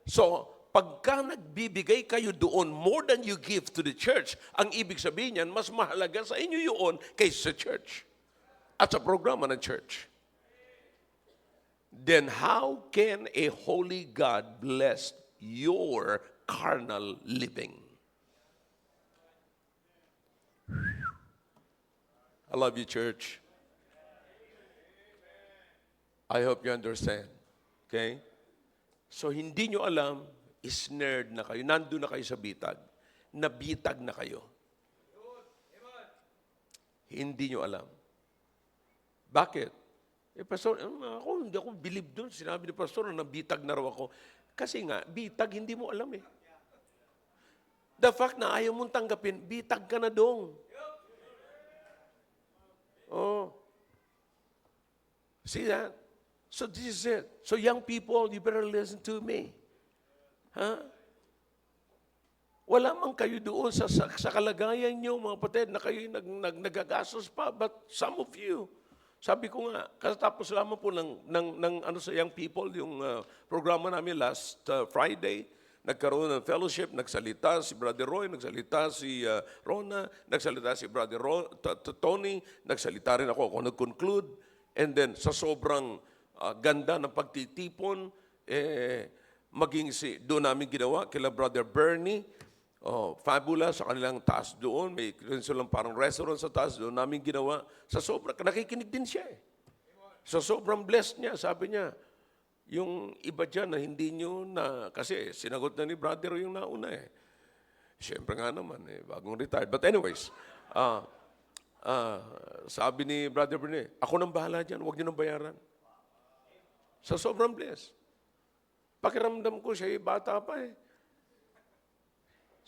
So, pagka nagbibigay kayo doon more than you give to the church, ang ibig sabihin niyan, mas mahalaga sa inyo yun kaysa sa church at sa programa ng church. Then how can a holy God bless your carnal living? I love you, church. I hope you understand. Okay? So, hindi nyo alam, snared na kayo. Nandun na kayo sa bitag. Nabitag na kayo. Hindi nyo alam. Bakit? Pastor, hindi ako believe doon. Sinabi ni Pastor na nabitag na raw ako. Kasi nga, bitag, hindi mo alam eh. The fact na ayaw mong tanggapin, bitag ka na doon. Oh. See that? So this is it. So young people, you better listen to me. Huh? Wala man kayo doon sa kalagayan nyo, mga kapatid, na kayo nagagastos pa. But some of you, sabi ko nga, katapos lamang po ng sa young people, yung programa namin last Friday, nagkaroon ng fellowship, nagsalita si Brother Roy, nagsalita si Rona, nagsalita si Brother Tony, nagsalita rin ako nag-conclude. And then, sa sobrang ganda ng pagtitipon, maging doon namin ginawa, kila Brother Bernie, fabulous, sa kanilang taas doon, may silang parang restaurant sa taas, doon namin ginawa. Sa sobrang, nakikinig din siya eh. Sa sobrang blessed niya, sabi niya, yung iba dyan na hindi nyo na, kasi sinagot na ni brother yung nauna eh. Siyempre nga naman eh, bagong retired. But anyways, sabi ni Brother Bernie, ako nang bahala dyan, huwag nyo nang bayaran. Sa sobrang bless. Pakiramdam ko siya, bata pa eh.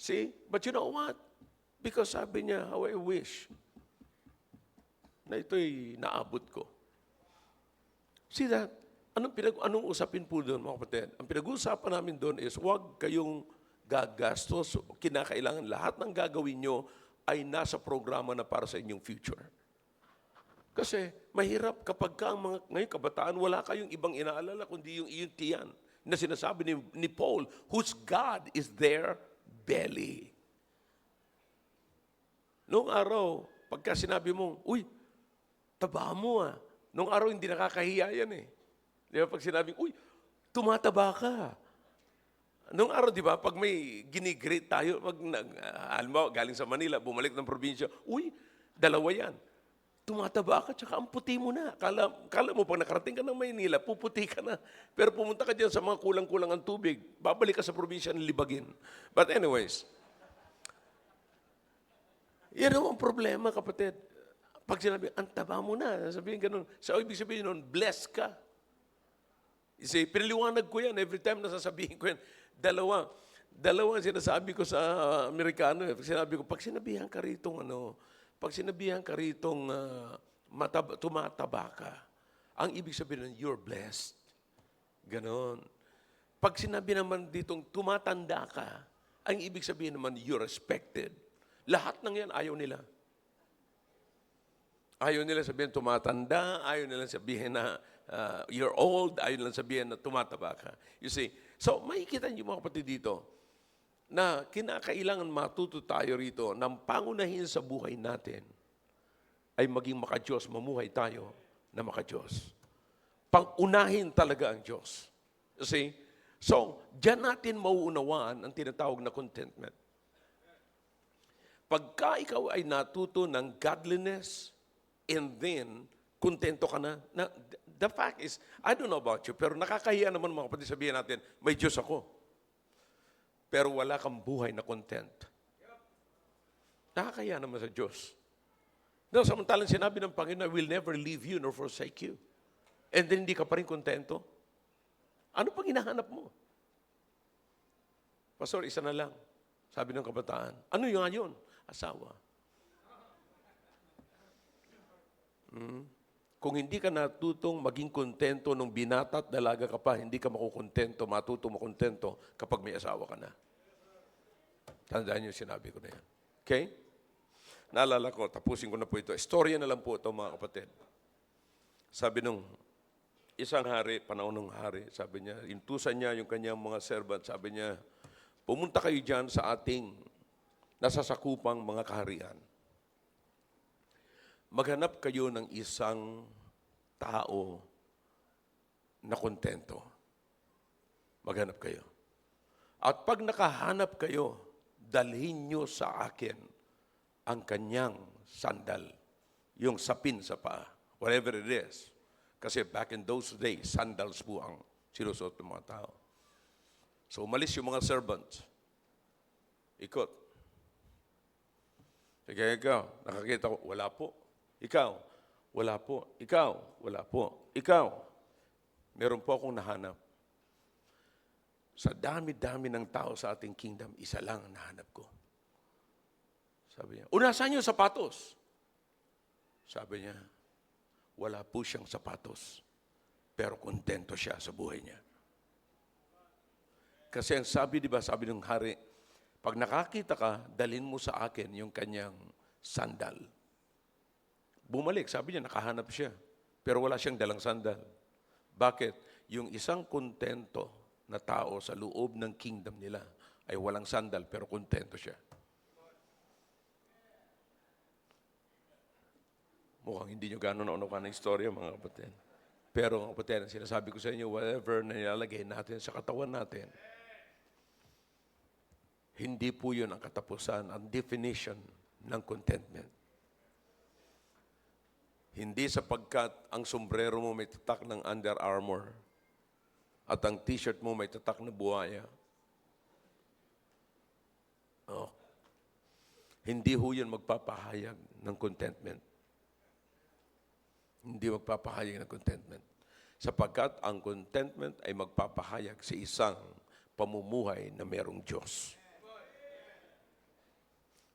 See? But you know what? Because sabi niya, how I wish na ito'y naabot ko. See that? Anong usapin po doon, mga kapatid? Ang pinag-uusapan namin doon is huwag kayong gagastos. Kinakailangan lahat ng gagawin nyo ay nasa programa na para sa inyong future. Kasi mahirap kapag ang mga ngayong kabataan, wala kayong ibang inaalala kundi yung iyong tiyan na sinasabi ni Paul, whose God is their belly. Noong araw, pagka sinabi mo, uy, taba mo ah. Noong araw, hindi nakakahiya yan eh. Di ba, pag sinabing, uy, tumataba ka. Noong araw, di ba, pag may ginigrate tayo, alam mo, galing sa Manila, bumalik ng probinsya, uy, dalawa yan. Tumataba ka, tsaka ang puti mo na. Kala mo, pag nakarating ka ng Maynila, puputi ka na. Pero pumunta ka dyan sa mga kulang-kulang ang tubig, babalik ka sa probinsya ng libagin. But anyways, yan ang problema, kapatid. Pag sinabi, ang taba mo na, sabihin ganun. So, ibig sabihin nun, blessed ka. Kasi pinaliwanag ko yan every time nasasabihin ko yan. Dalawa ang sinasabi ko sa Amerikano. Sinabi ko, pag sinabihan ka ritong tumataba ka, ang ibig sabihin nun, you're blessed. Ganon. Pag sinabi naman ditong tumatanda ka, ang ibig sabihin naman, you're respected. Lahat ng yan, ayaw nila. Ayaw nila sabihin tumatanda, ayaw nila sabihin na you're old, ayaw nila sabihin na tumataba ka. You see, so makikita niyo mga kapatid dito na kinakailangan matuto tayo rito ng pangunahin sa buhay natin ay maging maka-Diyos, mamuhay tayo na maka-Diyos. Pangunahin talaga ang Diyos. You see? So, diyan natin mauunawaan ang tinatawag na contentment. Pagka ikaw ay natuto ng godliness, and then, kontento ka na. The fact is, I don't know about you, pero nakakahiya naman mga kapatid sabihin natin, may Diyos ako. Pero wala kang buhay na content. Nakakaya naman sa Diyos. No, samantalang sinabi ng Panginoon, I will never leave you nor forsake you. And then hindi ka pa rin kontento? Ano pang hinahanap mo? Pastor, isa na lang. Sabi ng kabataan. Ano yung yun? Asawa. Kung hindi ka natutong maging kontento nung binata at dalaga ka pa, hindi ka makukontento, matutong makontento kapag may asawa ka na. Tandaan niyo sinabi ko na yan. Okay? Naalala ko, tapusin ko na po ito. Istorya na lang po ito, mga kapatid. Sabi nung isang hari, panahon ng hari, sabi niya, intusan niya yung kanyang mga servant, sabi niya, pumunta kayo dyan sa ating nasasakupang mga kaharian. Maghanap kayo ng isang tao na kontento. Maghanap kayo. At pag nakahanap kayo, dalhin nyo sa akin ang kanyang sandal, yung sapin sa paa, whatever it is. Kasi back in those days, sandals po ang sinusuot ng mga tao. So umalis yung mga servants. Ikot. Sige, ikaw, nakakita ko, wala po. Ikaw, wala po. Ikaw, wala po. Ikaw, meron po akong nahanap. Sa dami-dami ng tao sa ating kingdom, isa lang ang nahanap ko. Sabi niya, unasan niyo sapatos. Sabi niya, wala po siyang sapatos, pero kontento siya sa buhay niya. Kasi ang sabi, di ba, sabi ng hari, pag nakakita ka, dalhin mo sa akin yung kanyang sandal. Bumalik, sabi niya, nakahanap siya. Pero wala siyang dalang sandal. Bakit? Yung isang kontento na tao sa loob ng kingdom nila ay walang sandal, pero kontento siya. Mukhang hindi nyo gano'n naunawa ng istorya, mga kapatid. Pero, mga kapatid, sinasabi ko sa inyo, whatever na nilalagay natin sa katawan natin, hindi po yun ang katapusan, ang definition ng contentment. Hindi sapagkat ang sombrero mo may tatak ng Under Armour at ang t-shirt mo may tatak na buhaya. Oh. Hindi ho yun magpapahayag ng contentment. Hindi magpapahayag ng contentment. Sapagkat ang contentment ay magpapahayag sa isang pamumuhay na merong Diyos.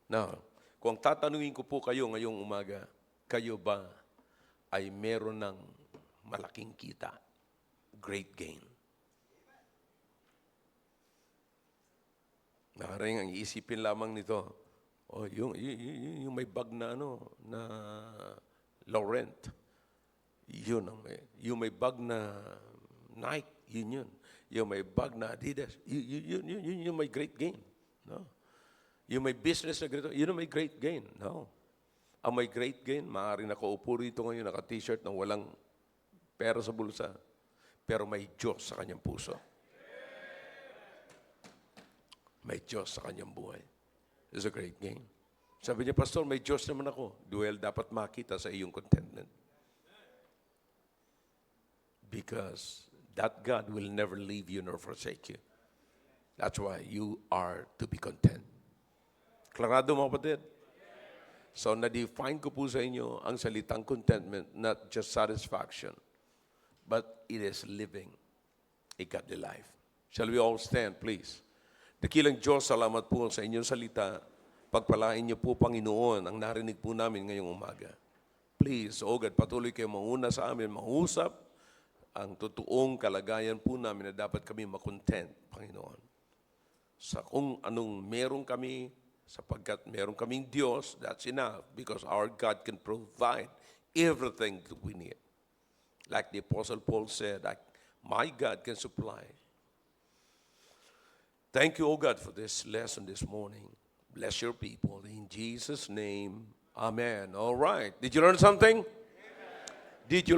Now, kung tatanungin ko po kayo ngayong umaga, kayo ba ay meron ng malaking kita? Great gain. Nakaring ang iisipin lamang nito, yung may bag na na Laurent, yung may bag na Nike, yun. Yung may bag na Adidas, yun may great gain. No? Yung may business na ganito, yun ang may great gain. No. Ang may great gain, maaaring nakaupo rito ngayon, naka-t-shirt na walang pera sa bulsa, pero may Diyos sa kanyang puso. May Diyos sa kanyang buhay. It's a great gain. Sabi niya, Pastor, may Diyos naman ako. Duel, dapat makita sa iyong contentment. Because that God will never leave you nor forsake you. That's why you are to be content. Klarado, mga kapatid? So, na-define ko po sa inyo ang salitang contentment, not just satisfaction, but it is living a godly life. Shall we all stand, please? Dakilang Diyos, salamat po sa inyong salita. Pagpalain niyo po, Panginoon, ang narinig po namin ngayong umaga. Please, O God, patuloy kayo mauna sa amin, mahusap ang totoong kalagayan po namin na dapat kami makontent, Panginoon. Sa kung anong meron kami, sapagkat meron kaming Diyos, that's enough because our God can provide everything that we need. Like the Apostle Paul said, my God can supply. Thank you, O God, for this lesson this morning. Bless your people. In Jesus' name, amen. All right. Did you learn something? Amen. Did you